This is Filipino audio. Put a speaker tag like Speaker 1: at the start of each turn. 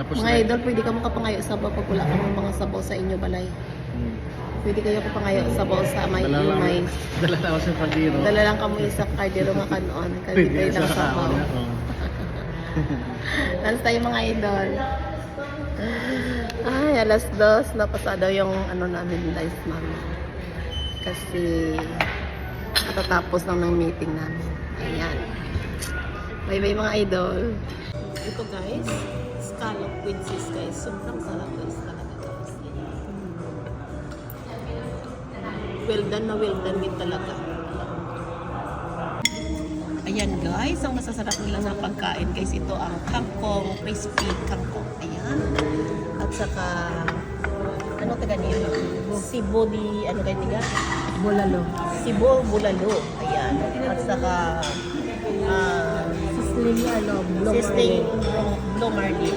Speaker 1: Tapos
Speaker 2: Mga idol, pwede ka makapangayo sa baw pag wala ka mga sabaw sa inyo balay. Pwede kayo kapangayo sa baw sa may imay.
Speaker 1: Dala na ako sa pagdiro.
Speaker 2: Dala lang kamo isa kardero nga kanon. Kasi
Speaker 1: Pwede
Speaker 2: kayo lang
Speaker 1: sa
Speaker 2: sabaw.
Speaker 1: kaon ako.
Speaker 2: Lance tayo mga idol. Ay, alas 2 na pasado yung ano namin guys, mami. Kasi matatapos lang ng meeting namin. Ayan. Bye-bye mga idol. Ito guys, scallop with cheese guys. Sobrang sarap guys talaga guys. Well done din talaga. Ayan guys, ang masasarap nila na pagkain guys, ito ang kangkong, crispy kangkong. Ayan. At saka, ano taga niya? Sibo di, ano kayo tiga?
Speaker 3: Bulalo.
Speaker 2: Sibo bulalo. Ayan. At saka,
Speaker 3: Sisling,
Speaker 2: sisting blue marlin.